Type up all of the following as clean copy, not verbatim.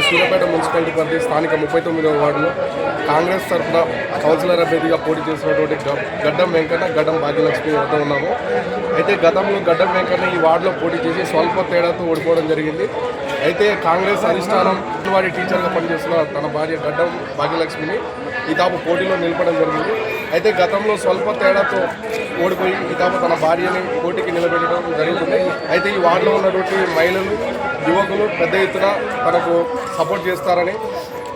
Suryapet municipality పరిధి స్థానిక 39వ వార్డులో కాంగ్రెస్ తరఫున కౌన్సిలర్ అభ్యర్థిగా పోటీ చేసినటువంటి గడ్డం వెంకన్న, గడ్డం భాగ్యలక్ష్మి వద్ద ఉన్నాము. అయితే గతంలో గడ్డం వెంకన్న ఈ వార్డులో పోటీ చేసి స్వల్ప తేడాతో ఓడిపోవడం జరిగింది. అయితే కాంగ్రెస్ అధిష్టానం వారి టీచర్గా పనిచేస్తున్న తన భార్య గడ్డం భాగ్యలక్ష్మిని ఈ తాపు పోటీలో నిలపడం జరిగింది. అయితే గతంలో స్వల్ప తేడాతో ఓడిపోయి ఈ తాపు తన భార్యని పోటీకి నిలబెట్టడం జరుగుతుంది. అయితే ఈ వార్డులో ఉన్నటువంటి మహిళలు, యువకులు పెద్ద ఎత్తున తనకు సపోర్ట్ చేస్తారని,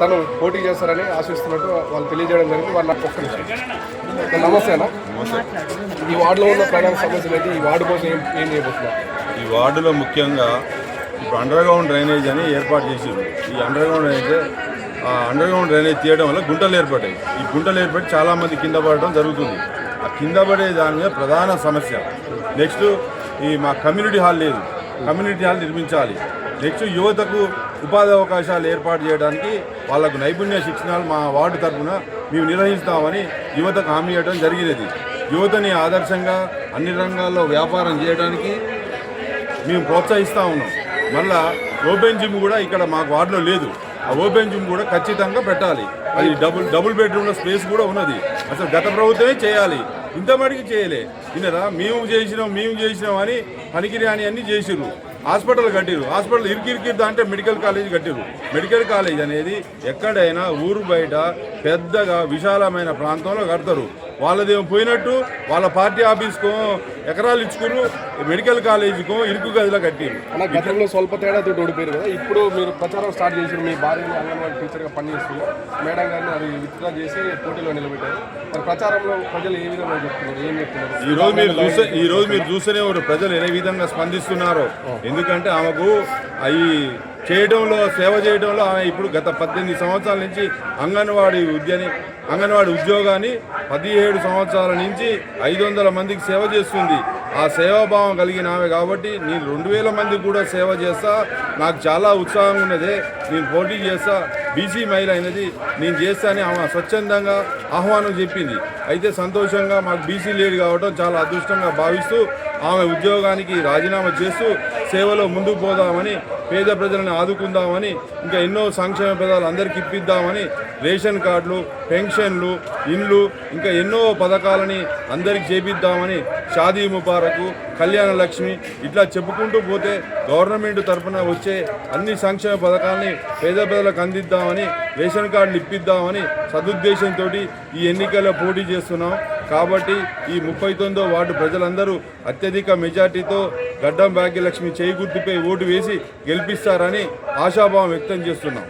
తను పోటీ చేస్తారని ఆశిస్తున్నట్టు వాళ్ళు తెలియజేయడం జరిగింది. వాళ్ళు నాకు ఒక్క నిమిషం. నమస్తే అన్న. ఈ వార్డులో ఉన్న ప్రధాన సమస్యలు అయితే ఈ వార్డు కోసం ఏం చేయబోతున్నారు? ఈ వార్డులో ముఖ్యంగా ఇప్పుడు అండర్ గ్రౌండ్ డ్రైనేజ్ అని ఏర్పాటు చేసింది. ఈ అండర్ గ్రౌండ్ డ్రైనేజ్ తీయడం వల్ల గుంటలు ఏర్పడ్డాయి. ఈ గుంటలు ఏర్పడి చాలామంది కింద పడడం జరుగుతుంది. ఆ కింద పడే దాని మీద ప్రధాన సమస్య. నెక్స్ట్ మా కమ్యూనిటీ హాల్ లేదు, కమ్యూనిటీ హాల్ నిర్మించాలి. నెక్స్ట్ యువతకు ఉపాధి అవకాశాలు ఏర్పాటు చేయడానికి వాళ్ళకు నైపుణ్య శిక్షణలు మా వార్డు తరఫున మేము నిర్వహిస్తామని యువతకు హామీ ఇవ్వడం జరిగినది. యువతని ఆదర్శంగా అన్ని రంగాల్లో వ్యాపారం చేయడానికి మేము ప్రోత్సహిస్తూ ఉన్నాం. మళ్ళా ఓపెన్ జిమ్ కూడా ఇక్కడ మాకు వార్డులో లేదు. ఆ ఓపెన్ జిమ్ కూడా ఖచ్చితంగా పెట్టాలి. అది డబుల్ బెడ్రూమ్లో స్పేస్ కూడా ఉన్నది. అసలు గత ప్రభుత్వమే చేయాలి, ఇంత మటుకు చేయలే. వినరా, మేము చేసినాం అని పనికిరి అని అన్నీ చేసిర్రు. హాస్పిటల్ కట్టిరు, హాస్పిటల్ ఇరికిరికిరి దాంట్లో మెడికల్ కాలేజ్ కట్టిరు. మెడికల్ కాలేజ్ అనేది ఎక్కడైనా ఊరు బయట పెద్దగా విశాలమైన ప్రాంతంలో కడతారు. వాళ్ళదేమో పోయినట్టు వాళ్ళ పార్టీ ఆఫీస్కో ఎకరాలు ఇచ్చుకురు, మెడికల్ కాలేజీకో ఇరుకు గదిలో కట్టిరు. అలా గతంలో స్వల్ప తేడాతో ఓడిపోయారు కదా, ఇప్పుడు మీరు ప్రచారం స్టార్ట్ చేసారు. మీ భార్యని అంగన్వాడీ టీచర్గా పనిచేస్తున్నారు, మేడం గారిని అది విత్డ్రా చేసి పోటీలో నిలబెట్టారు. మరి ప్రచారంలో ప్రజలు ఏ విధంగా చెప్తున్నారు, ఏం చెప్తున్నారు? ఈ రోజు మీరు చూస్తూనే ప్రజలు ఏ విధంగా స్పందిస్తున్నారో. ఎందుకంటే ఆమెకు అవి చేయడంలో, సేవ చేయడంలో ఆమె ఇప్పుడు గత 18 సంవత్సరాల నుంచి అంగన్వాడీ ఉద్యోగాన్ని 17 సంవత్సరాల నుంచి 500 మందికి సేవ చేస్తుంది. ఆ సేవాభావం కలిగిన ఆమె కాబట్టి నేను 2000 మందికి కూడా సేవ చేస్తా, నాకు చాలా ఉత్సాహంగా ఉన్నది, నేను పోటీ చేస్తా, బీసీ మహిళ అయినది నేను చేస్తా అని ఆమె స్వచ్ఛందంగా ఆహ్వానం చెప్పింది. అయితే సంతోషంగా మాకు బీసీ లేడీ కావడం చాలా అదృష్టంగా భావిస్తూ ఆమె ఉద్యోగానికి రాజీనామా చేస్తూ సేవలో ముందుకు పోదామని, పేద ప్రజలను ఆదుకుందామని, ఇంకా ఎన్నో సంక్షేమ పథకాలు అందరికీ ఇప్పిద్దామని, రేషన్ కార్డులు, పెన్షన్లు, ఇండ్లు, ఇంకా ఎన్నో పథకాలని అందరికి చేపిద్దామని, షాదీ ముబారకు, కళ్యాణ లక్ష్మి ఇట్లా చెప్పుకుంటూ పోతే గవర్నమెంట్ తరఫున వచ్చే అన్ని సంక్షేమ పథకాలని పేద ప్రజలకు అందిద్దామని, రేషన్ కార్డులు ఇప్పిద్దామని సదుద్దేశంతో ఈ ఎన్నికల్లో పోటీ చేస్తున్నాం. కాబట్టి ఈ 39వ వార్డు ప్రజలందరూ అత్యధిక మెజార్టీతో గడ్డం భాగ్యలక్ష్మి చేయి గుర్తుపై ఓటు వేసి గెలిపిస్తారని ఆశాభావం వ్యక్తం చేస్తున్నాం.